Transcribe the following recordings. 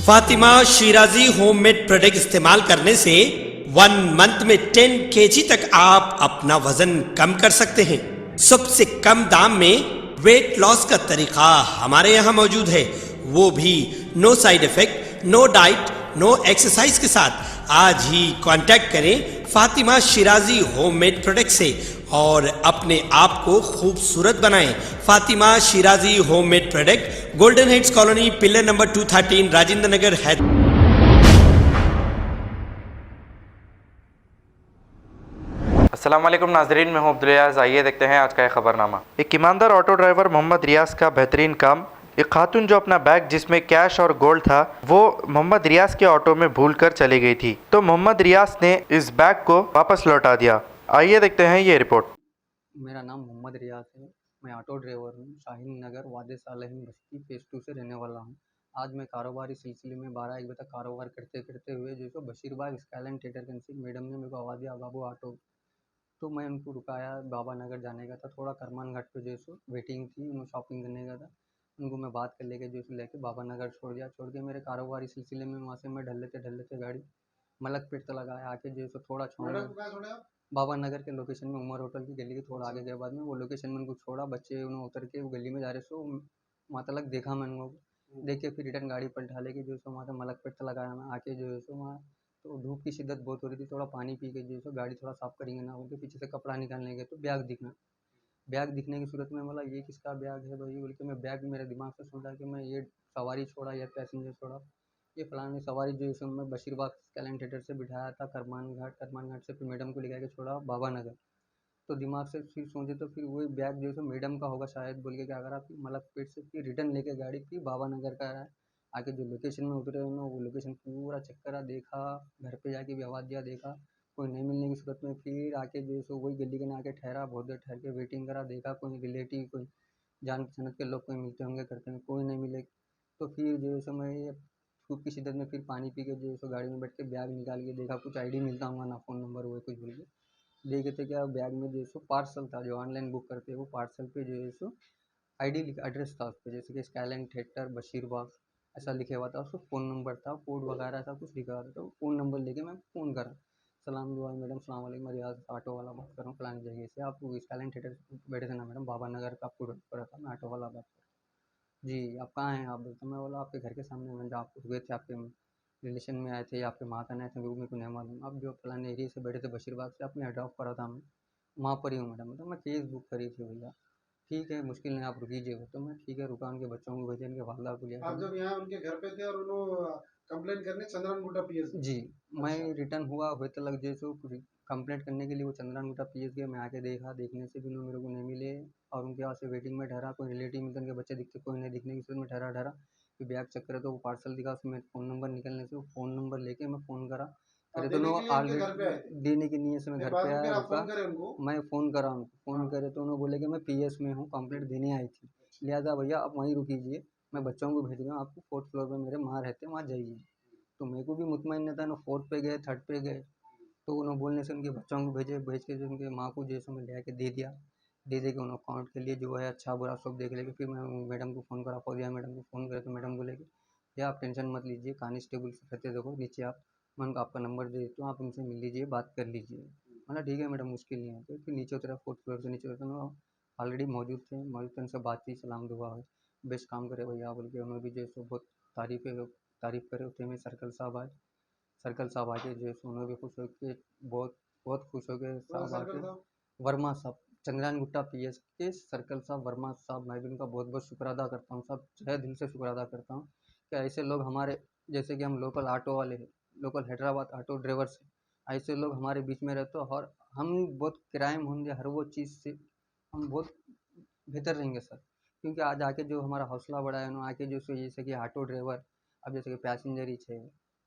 Fatima Shirazi homemade product इस्तेमाल करने से 1 मंथ में 10 kg तक आप अपना वजन कम कर सकते हैं। सबसे कम दाम में वेट लॉस का तरीका हमारे यहाँ मौजूद है, वो भी no side effect, no diet, no exercise के साथ। आज ही कांटेक्ट करें फातिमा शिराजी होममेड प्रोडक्ट से और अपने आप को खूबसूरत बनाएं। Fatima Shirazi homemade product, golden heads colony, pillar number 213, Rajendra Nagar, Hyderabad. अस्सलाम वालेकुम नाजरीन, मैं हूं अब्दुल रियाज। आइए देखते हैं आज का खबरनामा। एक ईमानदार ऑटो ड्राइवर मोहम्मद रियाज का बेहतरीन काम। एक खातून जो अपना बैग जिसमें कैश और गोल्ड था वो मोहम्मद रियाज के ऑटो में भूल कर चली गई थी, तो मोहम्मद रियाज ने इस बैग को वापस लौटा दिया। आइए देखते हैं ये रिपोर्ट। मेरा नाम मोहम्मद रियाज है। मैं ऑटो ड्राइवर हूँ। शाहीन नगर वादे सालहीन बस्ती फेज़ 2 से रहने वाला हूँ। आज मैं कारोबारी सिलसिले में 12-1 बजे तक कारोबार करते करते हुए जो सो बशीरबाग स्काईलाइन थिएटर के नज़दीक मैडम ने मेरे को आवाज़ दिया, बाबू ऑटो। तो मैं उनको रुकाया। बाबा नगर जाने का था, थोड़ा करमान घाट पे जो सो वेटिंग थी, उन्हें शॉपिंग करने का था। उनको मैं बात कर लेके जो सो लेके बाबा नगर छोड़ दिया। छोड़ के मेरे कारोबारी सिलसिले में वहाँ से मैं ढल लेते गाड़ी मलकपेट तक लगाया। आके जो सो थोड़ा छोड़ा बाबा नगर के लोकेशन में उमर होटल की गली के थोड़ा आगे गए। बाद में वो लोकेशन में उनको छोड़ा, बच्चे उन्होंने उतर के वो गली में जा रहे सो वहाँ तक देखा मैं उनको। देख के फिर रिटर्न गाड़ी पलटा लेके जो सो वहाँ से मलकपेट तक लगाया मैं। आके जो है सो वहाँ तो धूप की शिद्दत बहुत हो रही थी, थोड़ा पानी पी के जो सो गाड़ी थोड़ा साफ करेंगे ना, उनके पीछे से कपड़ा निकालने गए तो बैग दिखने की सूरत में बोला ये किसका बैग है भाई, बोल के मैं बैग मेरे दिमाग से सुन रहा कि मैं ये सवारी छोड़ा या पैसेंजर छोड़ा। ये फलानी सवारी जो है मैं बशीरबाग कैलेंड थिएटर से बिठाया था करमान घाट से फिर मैडम को लेकर के छोड़ा बाबा नगर। तो दिमाग से फिर सोचे तो फिर वही बैग जो है मैडम का होगा शायद, बोल के क्या करा फिर मलकपेट से फिर रिटर्न लेके गाड़ी फिर बाबा नगर का है। आके जो लोकेशन में उतरे उन्होंने वो लोकेशन पूरा चेक करा, देखा, घर पे जाके भी आवाज़ दिया, देखा कोई नहीं मिलने की सूरत में फिर आके जो है सो वही गली के ना आके ठहरा। बहुत देर ठहर के वेटिंग करा, देखा कोई रिलेटिव कोई जान पहचान के लोग कोई मिलते होंगे करते होंगे, कोई नहीं मिले। तो फिर जो है सो मैं धूप की शिद्दत में फिर पानी पी के जो है सो गाड़ी में बैठ के बैग निकाल के देखा, कुछ आईडी मिलता होगा ना, फ़ोन नंबर हुआ कुछ बोल के देखे थे क्या बैग में जो है सो पार्सल था, जो ऑनलाइन बुक करते हैं वो पार्सल पे जो है सो आईडी एड्रेस था उस पर, जैसे कि स्काईलाइन थिएटर बशीरबाग ऐसा लिखे हुआ था। उसको फ़ोन नंबर था, कोड वगैरह ऐसा कुछ लिखा हुआ था। तो फ़ोन नंबर लेके मैं फ़ोन करा, सलाम दुआ मैडम, सलाम वालेकुम, मैं रियाज ऑटो वाला बात कर रहा हूँ फलानी जगह से, आप स्काईलाइन थिएटर बैठे थे ना मैडम, बाबा नगर का आपको पड़ा था, मैं ऑटो वाला बात कर रहा हूँ। जी आप कहाँ हैं आप, बोलते मैं बोला आपके घर के सामने, मैंने आप रुके थे, आपके रिलेशन में आए थे या आपके माँ का आए थे, मेरे को नहीं मालूम, आप जो फलाने एरिया से बैठे थे बशीरबाग से, आपने ड्रॉप करा था हमें, वहाँ पर ही हूँ मैडम। तो मैं केस बुक करी थी भैया, ठीक है मुश्किल नहीं आप रुकीजिएगा। तो मैं ठीक है रुका, उनके बच्चों को भेजे, उनके वालदा को लिया। आप जब यहाँ उनके घर पे थे और उन्होंने कंप्लेन करने चंद्रन गुट्टा पीएस गए? जी मैं अच्छा। रिटर्न हुआ हुए तो लग जैसे कंप्लेंट करने के लिए वो चंद्रन गुट्टा पीएस गया। मैं आके देखा, देखने से भी उन्होंने मेरे को नहीं मिले और उनके यहाँ से वेटिंग में ठहरा, कोई रिलेटिव मिलते उनके बच्चे दिखते, कोई नहीं दिखने की सूरत में ठहरा ठहरा। फिर बैग चेक करे तो वो पार्सल दिखा, उसमें फ़ोन नंबर निकलने से वो फ़ोन नंबर लेके मैं फ़ोन करा, आप करे तो देने के उन्होंने लिए उनके घर पे आए थे? ऑलरेडी देने की नीयत से मैं फिर घर बाद पे में आया, फिर आप रुका। फोन करें उनको? मैं फ़ोन करा उनको, फ़ोन हाँ। करे तो उन्होंने बोले कि मैं पीएस में हूँ, कंप्लेंट देने आई थी, लिहाजा भैया आप वहीं रुकीजिए, मैं बच्चों को भेज रहा हूँ, आपको 4th फ्लोर पे मेरे माँ रहते हैं, वहाँ जाइए। तो मेरे को भी मुतमईन नहीं था ना, 4th पे गए, 3rd पे गए। तो उन्होंने बोलने से उनके बच्चों को भेजे, भेज के जो उनके माँ को जैसे मैं ले आके दे दिया। दे के उन्होंने अकाउंट के लिए जो है अच्छा बुरा सब देख लेके फिर मैं मैडम को फ़ोन करा, फौजिया मैडम को फ़ोन करे तो मैडम बोले कि भैया आप टेंशन मत लीजिए, कांस्टेबल से रहते देखो नीचे आप, मैं उनको आपका नंबर दे देता हूँ, आप उनसे मिल लीजिए, बात कर लीजिए। मतलब ठीक है मैडम मुश्किल नहीं है। तो फिर नीचे उतरा, 4th फ्लोर से नीचे उतरा, तो ऑलरेडी मौजूद थे, उनसे बातचीत सलाम दुआ हुई, बेस्ट काम करे भैया बोल के उन्होंने भी जो है सो बहुत तारीफ़ करे। उतने में सर्कल साहब आके जो है सो उन्होंने भी खुश हो के बहुत बहुत खुश हो गए कौन साहब सर्कल आके। था? वर्मा साहब, चंद्रयान गुट्टा पीएस के सर्कल साहब, वर्मा साहब, मैं भी उनका बहुत बहुत शुक्र अदा करता हूँ साहब, तहे दिल से शुक्र अदा करता हूँ कि ऐसे लोग हमारे, जैसे कि हम लोकल ऑटो वाले हैं, लोकल हैदराबाद ऑटो ड्राइवर्स हैं, ऐसे लोग हमारे बीच में रहते हो और हम बहुत क्राइम होंगे हर वो चीज़ से हम बहुत बेहतर रहेंगे सर। क्योंकि आज आके जो हमारा हौसला बढ़ा है ना, आके जो सो जैसे कि ऑटो ड्राइवर, अब जैसे कि पैसेंजर ही है,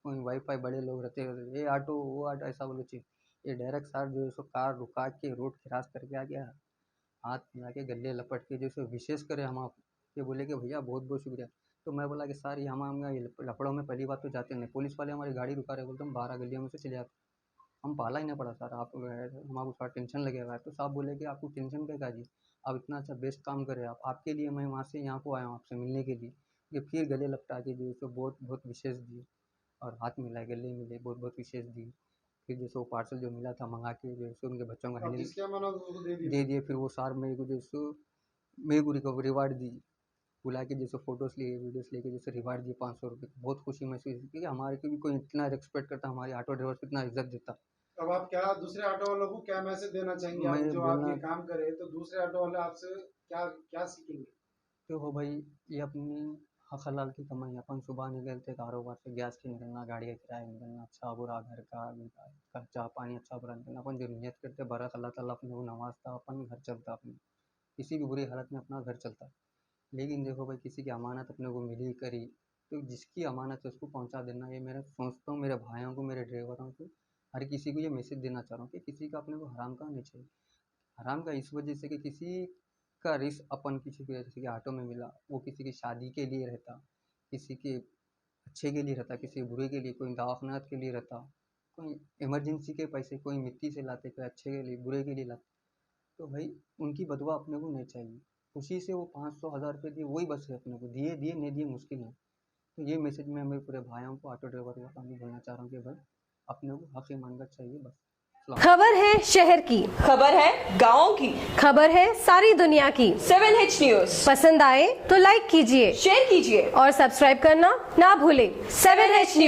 कोई वाईफाई बड़े लोग रहते हैं, ये ऑटो वो ऑटो ऐसा बोलो चाहिए, ये डायरेक्ट सर जो है सो कार रुका के रोड क्रॉस करके आ गया, हाथ मिला के गले लपट के जो सो विशेष करे हम आप, ये बोले कि भैया बहुत बहुत शुक्रिया। तो मैं बोला कि सर ये हम ये लफड़ों में पहली बात तो जाते नहीं, पुलिस वाले हमारी गाड़ी रुका रहे, बोलते हम 12 गलियों में से चले जाते, हम पाला ही नहीं पड़ा सर, आप हम आपको थोड़ा टेंशन लगे हुआ है। तो साहब बोले कि आपको टेंशन क्या काजी, आप इतना अच्छा बेस्ट काम कर रहे हैं, आप आपके लिए मैं वहाँ से यहाँ को आया हूँ आपसे मिलने के लिए, उसके फिर गले लपटा के जो है सो बहुत बहुत विशेष दिए और हाथ मिलाए, गले मिले, बहुत बहुत विशेष दिए। फिर जैसे वो पार्सल जो मिला था मंगा के जो है सो उनके बच्चों का और हैंडल जिसके माना उसको दे दे दिए। दिए। फिर वो सार मेरे को जो है सो मेरे को रिवार्ड दी, बुला के जैसे फ़ोटोज़ लिए, वीडियोज़ लेके जैसे रिवार्ड दिए 500 रुपये। बहुत खुशी महसूस हुई क्योंकि हमारे को भी कोई इतना रिस्पेक्ट करता, हमारे ऑटो ड्राइवर को इतना इज़्ज़त देता। अब आप क्या दूसरे ऑटो वालों को क्या मैसेज देना चाहेंगे? आप मैं जो आप बोलना ये काम करे तो दूसरे ऑटो वाले आपसे क्या क्या सीखेंगे? देखो भाई, ये अपनी हक हलाल की कमाई है। अपन सुबह निकलते कारोबार से, गैस की निकलना, गाड़ी का किराया निकलना, अच्छा बुरा घर का खर्चा पानी, अच्छा बुरा निकलना। अपन जो नियत करते बरक अल्लाह ताला अपने को नवाजता, अपन घर चलता अपने, किसी भी बुरी हालत में अपना घर चलता। लेकिन देखो भाई, किसी की अमानत अपने को मिली करी तो जिसकी अमानत है उसको पहुंचा देना, ये मैं सोचता हूँ। मेरे भाइयों को, मेरे ड्राइवरों को, हर किसी को ये मैसेज देना चाह रहा हूँ कि किसी का अपने को हराम का नहीं चाहिए। हराम का इस वजह से कि किसी का रिस्क अपन किसी को, जैसे कि ऑटो में मिला, वो किसी की शादी के लिए रहता, किसी के अच्छे के लिए रहता, किसी के बुरे के लिए, कोई दवाखानात के लिए रहता, कोई इमरजेंसी के पैसे, कोई मिट्टी से लाते, कोई अच्छे के लिए बुरे के लिए लाते। तो भाई उनकी बदवा अपने को नहीं चाहिए। खुशी से वो 500 1000 रुपये दिए, वही बस है अपने को। दिए दिए, नहीं दिए मुश्किल है। तो ये मैसेज मैं मेरे पूरे भाइयों को, ऑटो ड्राइवर को मैं बोलना चाह रहा हूँ कि भाई अपने को हक ईमानदार चाहिए बस। खबर है शहर की, खबर है गाँव की, खबर है सारी दुनिया की। 7H न्यूज पसंद आए तो लाइक कीजिए, शेयर कीजिए और सब्सक्राइब करना ना भूलें। 7H news.